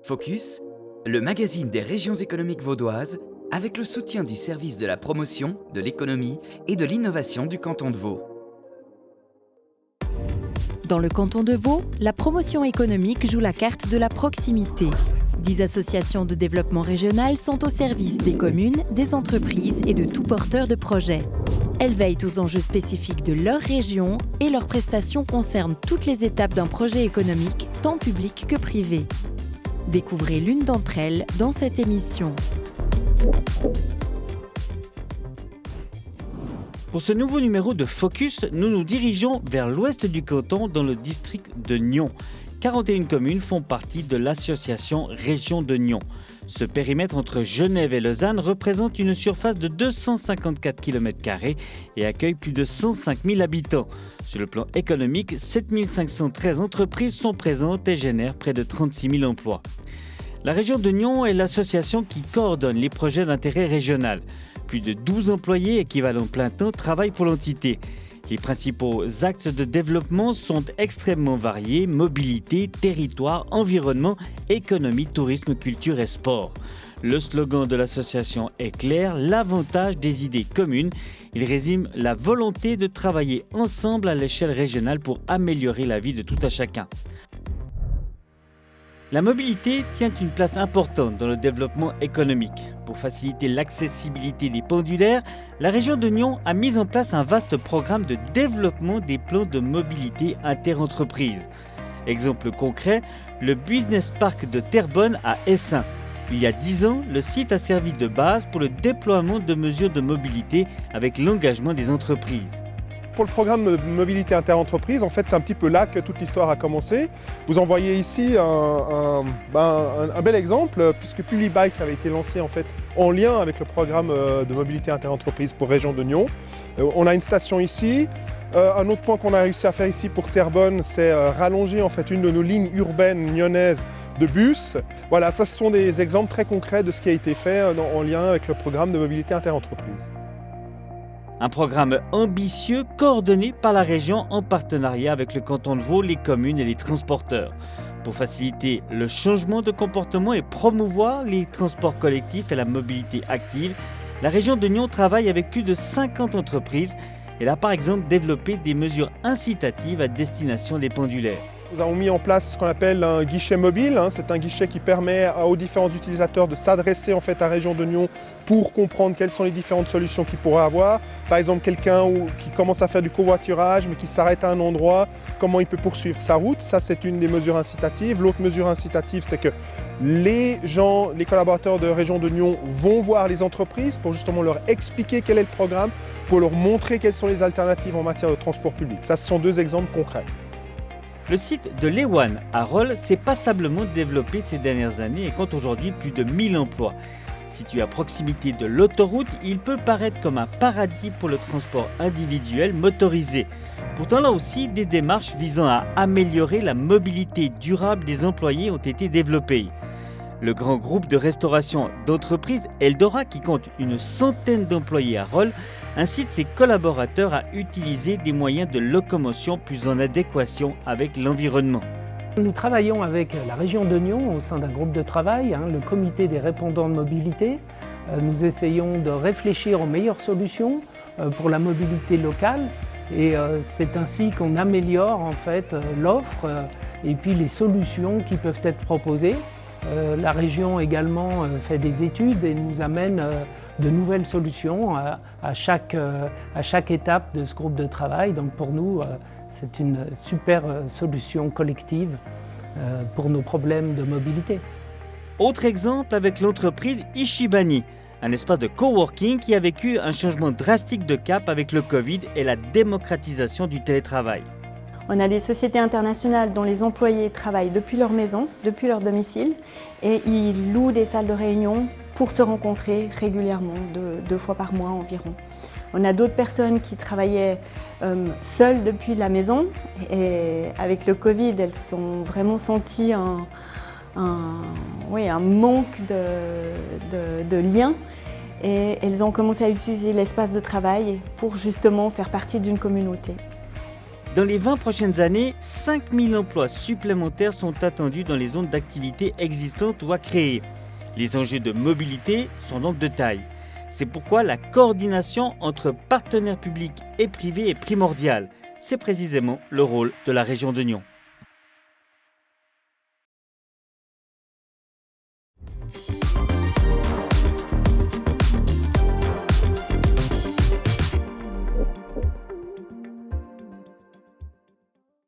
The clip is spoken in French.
Focus, le magazine des régions économiques vaudoises, avec le soutien du service de la promotion, de l'économie et de l'innovation du canton de Vaud. Dans le canton de Vaud, la promotion économique joue la carte de la proximité. 10 associations de développement régional sont au service des communes, des entreprises et de tout porteur de projets. Elles veillent aux enjeux spécifiques de leur région et leurs prestations concernent toutes les étapes d'un projet économique, tant public que privé. Découvrez l'une d'entre elles dans cette émission. Pour ce nouveau numéro de Focus, nous nous dirigeons vers l'ouest du canton dans le district de Nyons. 41 communes font partie de l'association Région de Nyons. Ce périmètre entre Genève et Lausanne représente une surface de 254 km² et accueille plus de 105 000 habitants. Sur le plan économique, 7 513 entreprises sont présentes et génèrent près de 36 000 emplois. La région de Nyons est l'association qui coordonne les projets d'intérêt régional. Plus de 12 employés équivalents plein temps travaillent pour l'entité. Les principaux axes de développement sont extrêmement variés: mobilité, territoire, environnement, économie, tourisme, culture et sport. Le slogan de l'association est clair: l'avantage des idées communes. Il résume la volonté de travailler ensemble à l'échelle régionale pour améliorer la vie de tout un chacun. La mobilité tient une place importante dans le développement économique. Pour faciliter l'accessibilité des pendulaires, la région de Nyons a mis en place un vaste programme de développement des plans de mobilité interentreprises. Exemple concret, le Business Park de Terrebonne à Essin. Il y a 10 ans, le site a servi de base pour le déploiement de mesures de mobilité avec l'engagement des entreprises. Pour le programme de mobilité interentreprise, en fait, c'est un petit peu là que toute l'histoire a commencé. Vous en voyez ici un bel exemple, puisque Publibike avait été lancé en fait en lien avec le programme de mobilité interentreprise pour Région de Nyons. On a une station ici. Un autre point qu'on a réussi à faire ici pour Terrebonne, c'est rallonger en fait une de nos lignes urbaines nyonnaises de bus. Voilà, ça ce sont des exemples très concrets de ce qui a été fait en lien avec le programme de mobilité interentreprise. Un programme ambitieux coordonné par la région en partenariat avec le canton de Vaud, les communes et les transporteurs. Pour faciliter le changement de comportement et promouvoir les transports collectifs et la mobilité active, la région de Nyons travaille avec plus de 50 entreprises. Elle a par exemple développé des mesures incitatives à destination des pendulaires. Nous avons mis en place ce qu'on appelle un guichet mobile. C'est un guichet qui permet aux différents utilisateurs de s'adresser en fait à Région de Nyons pour comprendre quelles sont les différentes solutions qu'ils pourraient avoir. Par exemple, quelqu'un qui commence à faire du covoiturage mais qui s'arrête à un endroit, comment il peut poursuivre sa route. Ça, c'est une des mesures incitatives. L'autre mesure incitative, c'est que les collaborateurs de Région de Nyons vont voir les entreprises pour justement leur expliquer quel est le programme, pour leur montrer quelles sont les alternatives en matière de transport public. Ça, ce sont deux exemples concrets. Le site de l'Ewan à Rolle s'est passablement développé ces dernières années et compte aujourd'hui plus de 1000 emplois. Situé à proximité de l'autoroute, il peut paraître comme un paradis pour le transport individuel motorisé. Pourtant, là aussi, des démarches visant à améliorer la mobilité durable des employés ont été développées. Le grand groupe de restauration d'entreprise Eldora, qui compte une centaine d'employés à Rolle, incite ses collaborateurs à utiliser des moyens de locomotion plus en adéquation avec l'environnement. Nous travaillons avec la région de Nyons au sein d'un groupe de travail, le comité des répondants de mobilité. Nous essayons de réfléchir aux meilleures solutions pour la mobilité locale et c'est ainsi qu'on améliore en fait l'offre et puis les solutions qui peuvent être proposées. La région également fait des études et nous amène de nouvelles solutions à chaque étape de ce groupe de travail. Donc pour nous, c'est une super solution collective pour nos problèmes de mobilité. Autre exemple avec l'entreprise Ishibani, un espace de coworking qui a vécu un changement drastique de cap avec le Covid et la démocratisation du télétravail. On a des sociétés internationales dont les employés travaillent depuis leur maison, depuis leur domicile, et ils louent des salles de réunion pour se rencontrer régulièrement, deux fois par mois environ. On a d'autres personnes qui travaillaient seules depuis la maison, et avec le Covid, elles ont vraiment senti un manque de lien. Et elles ont commencé à utiliser l'espace de travail pour justement faire partie d'une communauté. Dans les 20 prochaines années, 5000 emplois supplémentaires sont attendus dans les zones d'activité existantes ou à créer. Les enjeux de mobilité sont donc de taille. C'est pourquoi la coordination entre partenaires publics et privés est primordiale. C'est précisément le rôle de la région de Nyon.